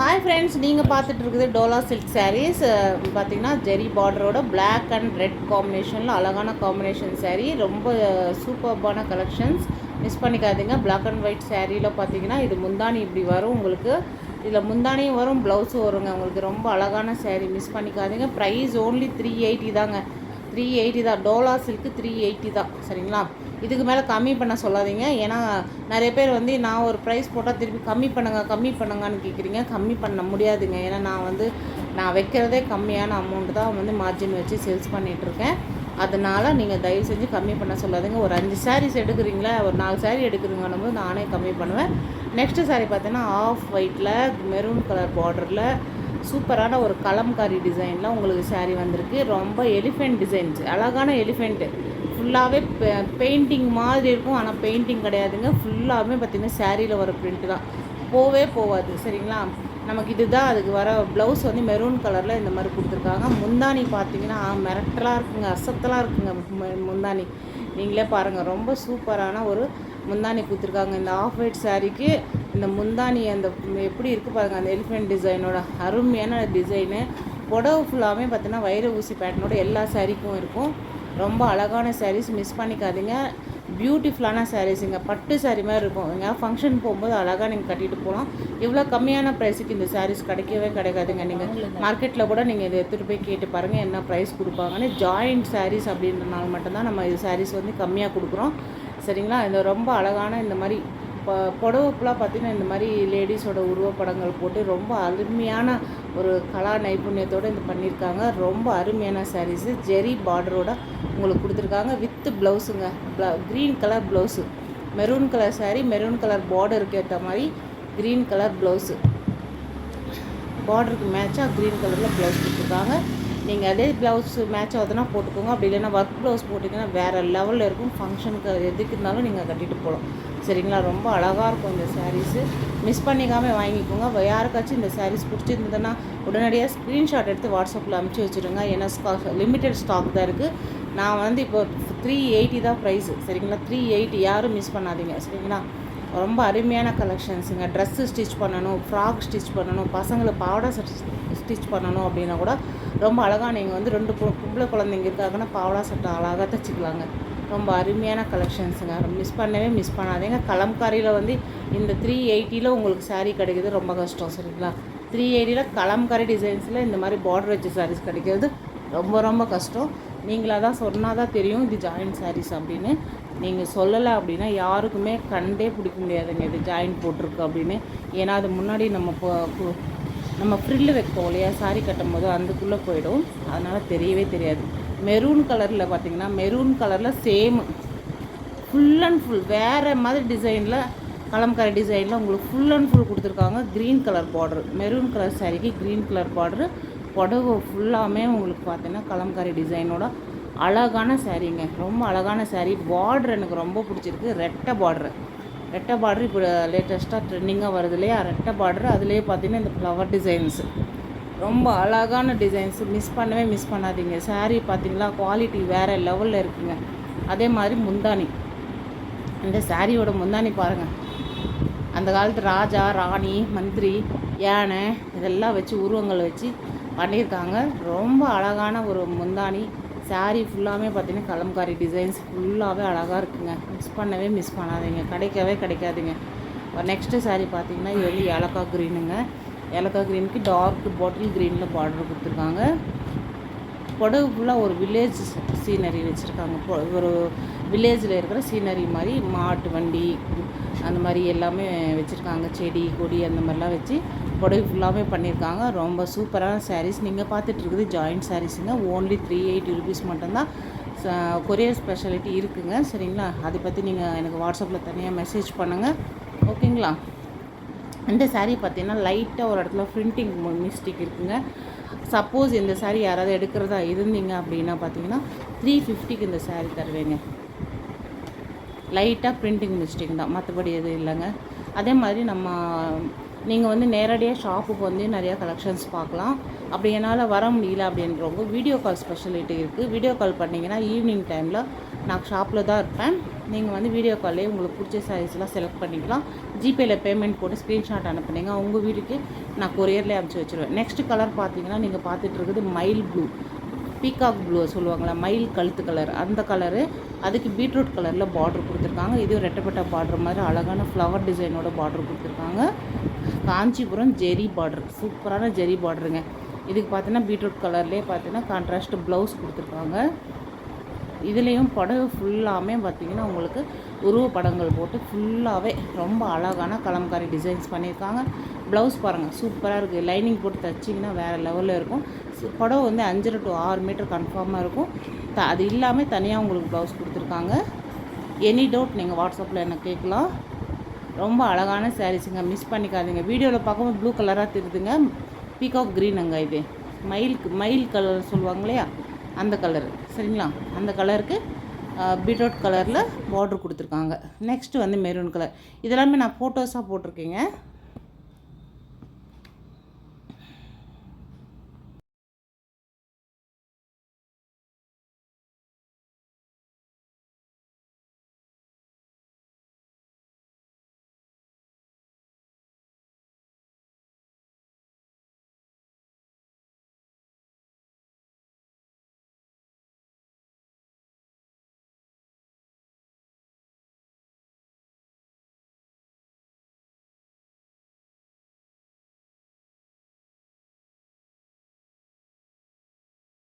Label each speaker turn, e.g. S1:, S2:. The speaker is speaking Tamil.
S1: ஹாய் ஃப்ரெண்ட்ஸ், நீங்கள் பார்த்துட்டு இருக்குது டோலா சில்க் சாரீஸ். பார்த்தீங்கன்னா ஜெரி பார்டரோட பிளாக் அண்ட் ரெட் காம்பினேஷனில் அழகான காம்பினேஷன் சாரீ. ரொம்ப சூப்பர்பான கலெக்ஷன்ஸ், மிஸ் பண்ணிக்காதீங்க. பிளாக் அண்ட் ஒயிட் சாரியில் பார்த்தீங்கன்னா இது முந்தானி இப்படி வரும் உங்களுக்கு. இதில் முந்தானியும் வரும், ப்ளவுஸும் வருங்க உங்களுக்கு. ரொம்ப அழகான சாரீ, மிஸ் பண்ணிக்காதீங்க. ப்ரைஸ் ஓன்லி 380 தாங்க. 380 தான். டோலா சில்க்கு 380 தான், சரிங்களா? இதுக்கு மேலே கம்மி பண்ண சொல்லாதீங்க. ஏன்னா நிறைய பேர் வந்து நான் ஒரு ப்ரைஸ் போட்டால் திருப்பி கம்மி பண்ணுங்கன்னு கேட்குறீங்க. கம்மி பண்ண முடியாதுங்க. ஏன்னா நான் வைக்கிறதே கம்மியான அமௌண்ட்டு தான் வந்து மார்ஜின் வச்சு சேல்ஸ் பண்ணிகிட்ருக்கேன். அதனால் நீங்கள் தயவு செஞ்சு கம்மி பண்ண சொல்லாதீங்க. ஒரு 5 சாரீஸ் எடுக்கிறீங்களா, ஒரு 4 சாரீ எடுக்கிறீங்கன்னும் போது நானே கம்மி பண்ணுவேன். நெக்ஸ்ட்டு சாரீ பார்த்தீங்கன்னா ஆஃப் ஒயிட்டில் மெரூன் கலர் பார்டரில் சூப்பரான ஒரு கலம்காரி டிசைனில் உங்களுக்கு சாரீ வந்திருக்கு. ரொம்ப எலிஃபெண்ட் டிசைன்ஸ், அழகான எலிஃபெண்ட்டு. ஃபுல்லாகவே பெயிண்டிங் மாதிரி இருக்கும், ஆனால் பெயிண்டிங் கிடையாதுங்க. ஃபுல்லாகவே பார்த்திங்கன்னா சாரியில் வர பிரிண்ட்டு தான், போகாது, சரிங்களா? நமக்கு இதுதான் அதுக்கு வர ப்ளவுஸ் வந்து மெரூன் கலரில் இந்த மாதிரி கொடுத்துருக்காங்க. முந்தானி பார்த்திங்கன்னா மிரட்டலாக இருக்குங்க, அசத்தலாக இருக்குங்க முந்தானி. நீங்களே பாருங்கள், ரொம்ப சூப்பரான ஒரு முந்தானி கொடுத்துருக்காங்க. இந்த ஆஃப் ஒயிட் சாரீக்கு இந்த முந்தானி அந்த எப்படி இருக்குது பாருங்கள், அந்த எலிஃபெண்ட் டிசைனோட அருமையான டிசைனு. புடவை ஃபுல்லாகவே பார்த்தீங்கன்னா வைர ஊசி பேட்டர்னோட எல்லா சாரீக்கும் இருக்கும். ரொம்ப அழகான சாரீஸ், மிஸ் பண்ணிக்காதீங்க. பியூட்டிஃபுல்லான சாரீஸுங்க, பட்டு சாரீ மாதிரி இருக்கும். எங்கேயா ஃபங்க்ஷன் போகும்போது அழகாக நீங்கள் கட்டிட்டு போகலாம். இவ்வளோ கம்மியான ப்ரைஸுக்கு இந்த சாரீஸ் கிடைக்காதுங்க. நீங்கள் மார்க்கெட்டில் கூட நீங்கள் இதை எடுத்துகிட்டு போய் கேட்டு பாருங்கள் என்ன ப்ரைஸ் கொடுப்பாங்கன்னு. ஜாயிண்ட் சாரீஸ் அப்படின்றனால மட்டும்தான் நம்ம இது சாரீஸ் வந்து கம்மியாக கொடுக்குறோம், சரிங்களா? இந்த ரொம்ப அழகான இந்த மாதிரி புடவை ஃபுல்லாக பார்த்திங்கன்னா இந்த மாதிரி லேடிஸோட உருவப்படங்கள் போட்டு ரொம்ப அருமையான ஒரு கலா நைபுண்ணியத்தோடு இது பண்ணியிருக்காங்க. ரொம்ப அருமையான சாரீஸு. ஜெரி பார்டரோட உங்களுக்கு கொடுத்துருக்காங்க வித் ப்ளவுஸுங்க. Green colour blouse, maroon colour sari, maroon colour பார்டருக்கு ஏற்ற மாதிரி க்ரீன் கலர் ப்ளவுஸு. பார்டருக்கு மேட்சாக க்ரீன் கலரில் ப்ளவுஸ் கொடுத்துருக்காங்க. நீங்கள் அதே ப்ளவுஸ் மேட்ச் ஆகுதுன்னா போட்டுக்கோங்க. அப்படி இல்லைன்னா ஒர்க் ப்ளவுஸ் போட்டிங்கன்னா வேறு லெவலில் இருக்கும். ஃபங்க்ஷனுக்கு எதுக்கு இருந்தாலும் நீங்கள் கட்டிட்டு போகலாம், சரிங்களா? ரொம்ப அழகாக இருக்கும் இந்த சாரீஸு. மிஸ் பண்ணிக்காமல் வாங்கிக்கோங்க. யாருக்காச்சும் இந்த சாரீஸ் பிடிச்சிருந்ததுன்னா உடனடியாக ஸ்க்ரீன்ஷாட் எடுத்து வாட்ஸ்அப்பில் அனுப்பிச்சி வச்சுருங்க. ஏன்னா லிமிட்டட் ஸ்டாக் தான் இருக்குது. நான் வந்து இப்போ 380 தான் ப்ரைஸு, சரிங்களா? 380, யாரும் மிஸ் பண்ணாதீங்க, சரிங்களா? ரொம்ப அருமையான கலெக்ஷன்ஸுங்க. ட்ரெஸ்ஸு ஸ்டிச் பண்ணணும், ஃப்ராக் ஸ்டிச் பண்ணணும், பசங்களுக்கு பாவாடை ஸ்டிச் பண்ணணும் அப்படின்னா கூட ரொம்ப அழகாக நீங்கள் வந்து 2 பொம்பளை குழந்தைங்க இருக்காங்கன்னா பாவாடை சட்டை அழகாக தைச்சிக்கலாங்க. ரொம்ப அருமையான கலெக்ஷன்ஸுங்க, மிஸ் பண்ணாதீங்க. கலம்காரியில் வந்து இந்த 380 உங்களுக்கு சாரீ கிடைக்கிது ரொம்ப கஷ்டம், சரிங்களா? 380 கலம்காரி டிசைன்ஸில் இந்த மாதிரி பார்டர் வச்ச சாரீஸ் கிடைக்கிறது ரொம்ப கஷ்டம். நீங்களாக தான் சொன்னால் தான் தெரியும் இது ஜாயின்ட் சாரீஸ் அப்படின்னு. நீங்கள் சொல்லலை அப்படின்னா யாருக்குமே கண்டே பிடிக்க முடியாதுங்க இது ஜாயின்ட் போட்டிருக்கு அப்படின்னு. ஏன்னா அது முன்னாடி நம்ம ஃப்ரில்லு வைப்போம் இல்லையா, சாரீ கட்டும் போது அதுக்குள்ளே போயிடும், அதனால் தெரியவே தெரியாது. மெரூன் கலரில் பார்த்திங்கன்னா மெரூன் கலரில் சேம் ஃபுல் அண்ட் ஃபுல் வேறு மாதிரி டிசைனில் கலம்காரி டிசைனில் உங்களுக்கு ஃபுல் அண்ட் ஃபுல் கொடுத்துருக்காங்க. Green colour border, maroon colour சாரீக்கு க்ரீன் கலர் பார்டரு. புடவை ஃபுல்லாமே உங்களுக்கு பார்த்தீங்கன்னா கலம்காரி டிசைனோட அழகான சாரீங்க. ரொம்ப அழகான சாரீ. பார்டர் எனக்கு ரொம்ப பிடிச்சிருக்கு. ரெட்டை பார்டர் இப்போ லேட்டஸ்ட்டாக ட்ரெண்டிங்காக வருது இல்லையா, ரெட்டை பார்டர். அதுலேயே பார்த்தீங்கன்னா இந்த ஃப்ளவர் டிசைன்ஸு ரொம்ப அழகான டிசைன்ஸு. மிஸ் பண்ணாதீங்க. சாரீ பார்த்தீங்களா, குவாலிட்டி வேறு லெவலில் இருக்குங்க. அதே மாதிரி முந்தானி, இந்த சாரியோட முந்தானி பாருங்கள். அந்த காலத்து ராஜா, ராணி, மந்திரி, யானை இதெல்லாம் வச்சு உருவங்கள் வச்சு பண்ணியிருக்காங்க. ரொம்ப அழகான ஒரு முந்தானி. சாரீ ஃபுல்லாகவே பார்த்திங்கன்னா கலம்காரி டிசைன்ஸ் ஃபுல்லாகவே அழகாக இருக்குங்க. மிஸ் பண்ணாதீங்க. கிடைக்காதுங்க. நெக்ஸ்ட்டு சாரீ பார்த்திங்கன்னா இது வந்து ஏலக்காய் க்ரீனுங்க. ஏலக்காய் க்ரீனுக்கு டார்க் பாட்டில் க்ரீனில் பார்டர் கொடுத்துருக்காங்க. புடவு ஃபுல்லாக ஒரு வில்லேஜ் சீனரி வச்சுருக்காங்க. ஒரு வில்லேஜில் இருக்கிற சீனரி மாதிரி மாட்டு வண்டி அந்த மாதிரி எல்லாமே வச்சுருக்காங்க. செடி கொடி அந்த மாதிரிலாம் வச்சு புடவை ஃபுல்லாகவே பண்ணியிருக்காங்க. ரொம்ப சூப்பரான சாரீஸ். நீங்கள் பார்த்துட்டு இருக்குது ஜாயிண்ட் சாரீஸுங்க. ஓன்லி 380 ருபீஸ் மட்டும்தான். கொரியர் ஸ்பெஷாலிட்டி இருக்குங்க, சரிங்களா? அதை பற்றி நீங்கள் எனக்கு வாட்ஸ்அப்பில் தனியாக மெசேஜ் பண்ணுங்கள், ஓகேங்களா? இந்த சாரீ பார்த்திங்கன்னா லைட்டாக ஒரு இடத்துல பிரிண்டிங் மிஸ்டேக் இருக்குங்க. சப்போஸ் இந்த சாரீ யாராவது எடுக்கிறதா இருந்தீங்க அப்படின்னா பார்த்தீங்கன்னா 350க்கு இந்த சாரீ தருவேங்க. லைட்டாக பிரிண்டிங் மிஸ்டேக் தான், மற்றபடி எதுவும் இல்லைங்க. அதே மாதிரி நீங்கள் வந்து நேரடியாக ஷாப்புக்கு வந்து நிறையா கலெக்ஷன்ஸ் பார்க்கலாம். அப்படி என்னால் வர முடியல அப்படின்றவங்க வீடியோ கால் ஸ்பெஷலிட்டி இருக்குது. வீடியோ கால் பண்ணிங்கன்னா ஈவினிங் டைமில் நான் ஷாப்பில் தான் இருப்பேன். நீங்கள் வந்து வீடியோ கால்லே உங்களுக்கு பிடிச்ச சாரீஸ்லாம் செலக்ட் பண்ணிக்கலாம். ஜிபேயில் பேமெண்ட் போட்டு ஸ்க்ரீன்ஷாட் அனுப்புனீங்க உங்கள் வீட்டுக்கு நான் கொரியர்லேயே அனுப்பிச்சி வச்சுருவேன். நெக்ஸ்ட் கலர் பார்த்தீங்கன்னா நீங்கள் பார்த்துட்டு இருக்குது மயில் ப்ளூ, பீகாக் ப்ளூ சொல்லுவாங்களா, மயில் கழுத்து கலர், அந்த கலரு. அதுக்கு பீட்ரூட் கலரில் பார்டர் கொடுத்துருக்காங்க. இதுவும் ரெட்டப்பட்ட பார்டர் மாதிரி அழகான ஃப்ளவர் டிசைனோட பார்டர் கொடுத்துருக்காங்க. காஞ்சிபுரம் ஜெரி பார்டர், சூப்பரான ஜெரி பார்டருங்க. இதுக்கு பார்த்தீங்கன்னா பீட்ரூட் கலர்லேயே பார்த்தீங்கன்னா கான்ட்ராஸ்ட் ப்ளவுஸ் கொடுத்துருக்காங்க. இதுலேயும் புடவை ஃபுல்லாமே பார்த்திங்கன்னா உங்களுக்கு உருவ படங்கள் போட்டு ஃபுல்லாகவே ரொம்ப அழகான கலம்காரி டிசைன்ஸ் பண்ணியிருக்காங்க. ப்ளவுஸ் பாருங்கள் சூப்பராக இருக்குது. லைனிங் போட்டு தைச்சிங்கன்னா வேறு லெவலில் இருக்கும். புடவை வந்து 5 to 6 மீட்டர் கன்ஃபார்மாக இருக்கும். அது இல்லாமல் தனியாக உங்களுக்கு ப்ளவுஸ் கொடுத்துருக்காங்க. எனி டவுட் நீங்கள் வாட்ஸ்அப்பில் என்ன கேட்கலாம். ரொம்ப அழகான சாரீஸுங்க, மிஸ் பண்ணிக்காதீங்க. வீடியோவில் பார்க்கும்போது ப்ளூ கலராக தெரியுதுங்க, பீகாக் க்ரீனுங்க. இது மயில் கலர் சொல்லுவாங்க இல்லையா, அந்த கலரு சரிங்களா. அந்த கலருக்கு பீட்ரூட் கலரில் பார்டர் கொடுத்துருக்காங்க. நெக்ஸ்ட்டு வந்து மெரூன் கலர். இதெல்லாமே நான் ஃபோட்டோஸாக போட்டிருக்கேங்க.